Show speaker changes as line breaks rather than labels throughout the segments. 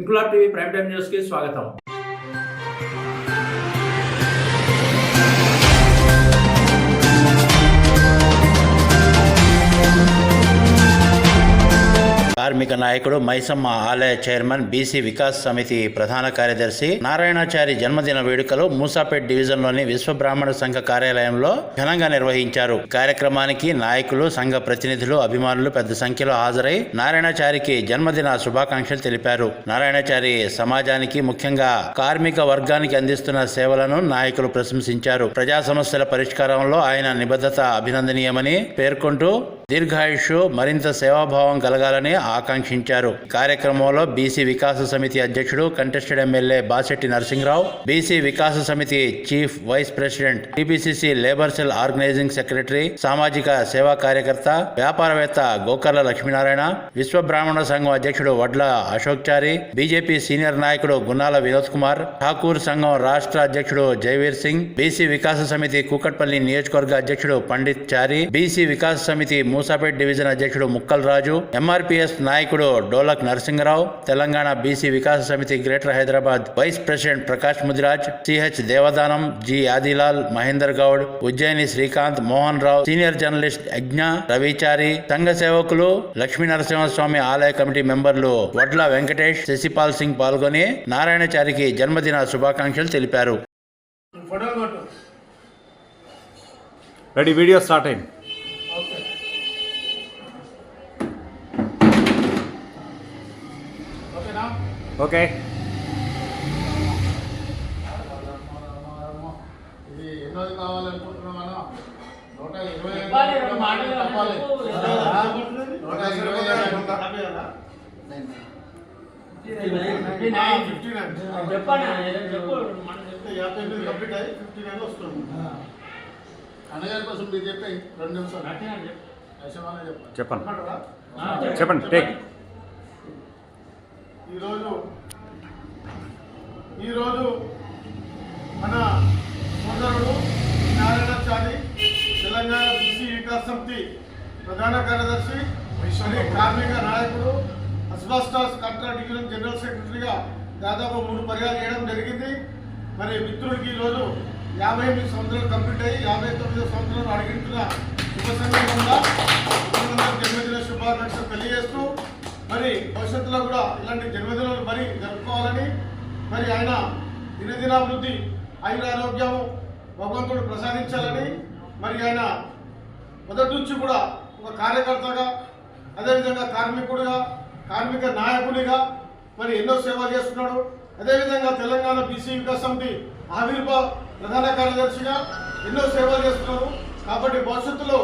Inquilab TV prime time news కి స్వాగతం. కార్మిక నాయకుడు మైసమ్మ ఆలయ చైర్మన్ బీసీ వికాస్ సమితి ప్రధాన కార్యదర్శి నారాయణాచారి జన్మదిన వేడుకలు మూసాపేట్ డివిజన్లోని విశ్వ బ్రాహ్మణ సంఘ కార్యాలయంలో ఘనంగా నిర్వహించారు. కార్యక్రమానికి నాయకులు, సంఘ ప్రతినిధులు, అభిమానులు పెద్ద సంఖ్యలో హాజరై నారాయణాచారికి జన్మదిన శుభాకాంక్షలు తెలిపారు. నారాయణాచారి సమాజానికి, ముఖ్యంగా కార్మిక వర్గానికి అందిస్తున్న సేవలను నాయకులు ప్రశంసించారు. ప్రజా సమస్యల పరిష్కారంలో ఆయన నిబద్ధత అభినందనీయమని పేర్కొంటూ దీర్ఘాయుషు, మరింత సేవాభావం కలగాలని ఆకాంక్షించారు. కార్యక్రమంలో బీసీ వికాస సమితి అధ్యక్షుడు, contested MLA Basetti Narasimharao, BC వికాస సమితి chief vice president, TPCC labour cell organising secretary, సామాజిక సేవా కార్యకర్త, వ్యాపారవేత్త గోకర్ల లక్ష్మీనారాయణ, విశ్వ బ్రాహ్మణ సంఘం అధ్యక్షుడు వడ్ల అశోక్ చారి, బీజేపీ సీనియర్ నాయకుడు గున్నాల వినోద్ కుమార్, ఠాకూర్ సంఘం రాష్ట్ర అధ్యక్షుడు జైవీర్ సింగ్, బీసీ వికాస సమితి కూకట్పల్లి నియోజకవర్గ అధ్యక్షుడు పండిత్ చారి, బీసీ వికాస సమితి మూసాపేట్ డివిజన్ అధ్యక్షుడు ముక్కల్ రాజు, ఎంఆర్పీఎస్ నాయకుడు డోలక్ నరసింహరావు, తెలంగాణ బీసీ వికాస సమితి greater Hyderabad vice president Prakash Mudiraj, CH Devadanam, G Adilal, Mahender Goud, Ujjaini Srikanth, Mohan Rao, senior journalist Yagna Ravichari, సంఘ సేవకులు, లక్ష్మీ నరసింహస్వామి ఆలయ కమిటీ మెంబర్లు వడ్ల వెంకటేష్, శశిపాల్ సింగ్ పాల్గొని నారాయణచారికి జన్మదిన శుభాకాంక్షలు తెలిపారు.
రెడీ, వీడియో స్టార్ట్ అయింది. ఓకే,
ఇది ఎన్నోది కావాలనుకుంటున్నాం మనం. 125 మాటలు తప్పాలి. 129 కంప్లీట్ అయ్యి 59 వస్తుంది. అన్నగారి కోసం మీరు చెప్పి 2 నిమిషాలు
చెప్పండి. టేక్.
ఈరోజు మన సోదరుడు నారాయణాచారి, తెలంగాణ బీసీ వికాస్ సమితి ప్రధాన కార్యదర్శి, కార్మిక నాయకుడు, అస్బాస్టాస్ కాంట్రాక్ట్ డివిజన్ జనరల్ సెక్రటరీగా దాదాపు 3 పర్యాలు చేయడం జరిగింది. మరి మిత్రుడికి ఈరోజు 58 సంవత్సరాలు కంప్లీట్ అయ్యి 59 సంవత్సరాలు అడిగించిన శుభ సందర్భంగా జన్మదిన శుభాకాంక్షలు తెలియజేస్తూ, మరి భవిష్యత్తులో కూడా ఇలాంటి జన్మదినాలు మరి జరుపుకోవాలని, మరి ఆయన దినదినాభివృద్ధి, ఆయురారోగ్యము భగవంతుడు ప్రసాదించాలని, మరి ఆయన మొదటి నుంచి కూడా ఒక కార్యకర్తగా, అదేవిధంగా కార్మికుడిగా, కార్మిక నాయకునిగా మరి ఎన్నో సేవలు చేస్తున్నాడు. అదేవిధంగా తెలంగాణ బీసీ వికాస్ సమితి ఆవిర్భావ ప్రధాన కార్యదర్శిగా ఎన్నో సేవలు చేస్తున్నారు. కాబట్టి భవిష్యత్తులో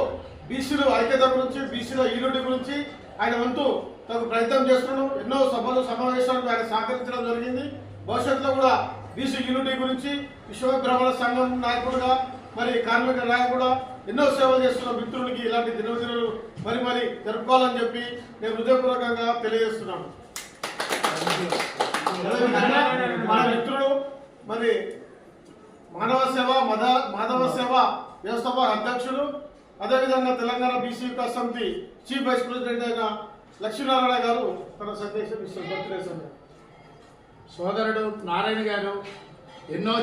బీసీలు ఐక్యత గురించి, బీసీల యూనిటీ గురించి ఆయన వంతు తగు ప్రయత్నం చేస్తున్నాడు. ఎన్నో సభలు, సమావేశాలకు ఆయన సహకరించడం జరిగింది. భవిష్యత్తులో కూడా బీసీ యూనిటీ గురించి విశ్వ బ్రాహ్మణ సంఘం నాయకుడుగా, మరి కార్మిక నాయకుడుగా ఎన్నో సేవలు చేస్తున్న మిత్రులకి ఇలాంటి దినదినాలు మరి జరుపుకోవాలని చెప్పి నేను హృదయపూర్వకంగా తెలియజేస్తున్నాను. మన మిత్రుడు మరి మాధవ సేవ వ్యవస్థాపక అధ్యక్షుడు, అదేవిధంగా తెలంగాణ బీసీ వికాస్ సమితి చీఫ్ వైస్ ప్రెసిడెంట్ అయిన లక్ష్మీనారాయణ గారు తన సందేశం ఇస్తారు.
సోదరుడు నారాయణ గారు ఎన్నో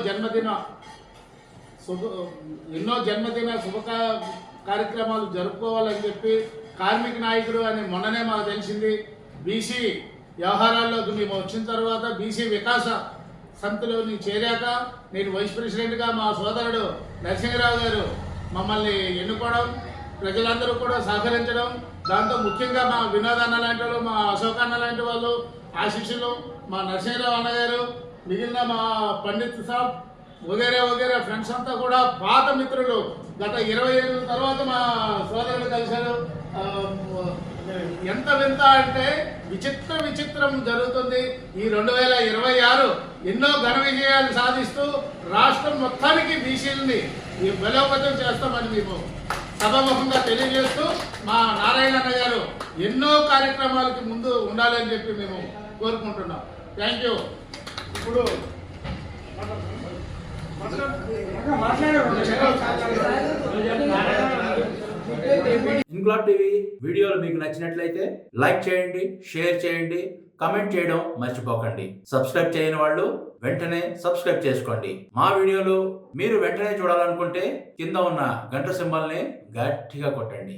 జన్మదిన శుభ కార్యక్రమాలు జరుపుకోవాలని చెప్పి కార్మిక నాయకుడు అని మొన్ననే మాకు తెలిసింది. బీసీ వ్యవహారాల్లోకి మేము వచ్చిన తర్వాత బీసీ వికాస సమితిలో చేరాక నేను వైస్ ప్రెసిడెంట్గా మా సోదరుడు నరసింహరావు గారు మమ్మల్ని ఎన్నుకోవడం, ప్రజలందరూ కూడా సహకరించడం, దాంతో ముఖ్యంగా మా వినోద్ అన్న లాంటి వాళ్ళు, మా అశోక్ అన్న లాంటి వాళ్ళు ఆశీస్సులు, మా నరసింహరావు అన్నగారు, మిగిలిన మా పండిత్ సాబ్ వగేరా ఫ్రెండ్స్ అంతా కూడా పాత మిత్రులు. గత 20 ఏళ్ళ తర్వాత మా సోదరులు కలిశారు. ఎంత వింత అంటే విచిత్రం జరుగుతుంది. ఈ 2026 ఎన్నో ఘన విజయాలు సాధిస్తూ రాష్ట్రం మొత్తానికి బీసీలని బలోపేతం చేస్తామని మేము సభాముఖంగా తెలియజేస్తూ, మా నారాయణ గారు ఎన్నో కార్యక్రమాలకి ముందు ఉండాలని చెప్పి మేము కోరుకుంటున్నాం. Thank you.
ఇప్పుడు
ఇన్క్లాబ్ టీవీ వీడియోలు మీకు నచ్చినట్లయితే లైక్ చేయండి, షేర్ చేయండి, కమెంట్ చేయడం మర్చిపోకండి. సబ్స్క్రైబ్ చేయని వాళ్ళు వెంటనే సబ్స్క్రైబ్ చేసుకోండి. మా వీడియోలు మీరు వెంటనే చూడాలనుకుంటే కింద ఉన్న గంట సింబల్ని గట్టిగా కొట్టండి.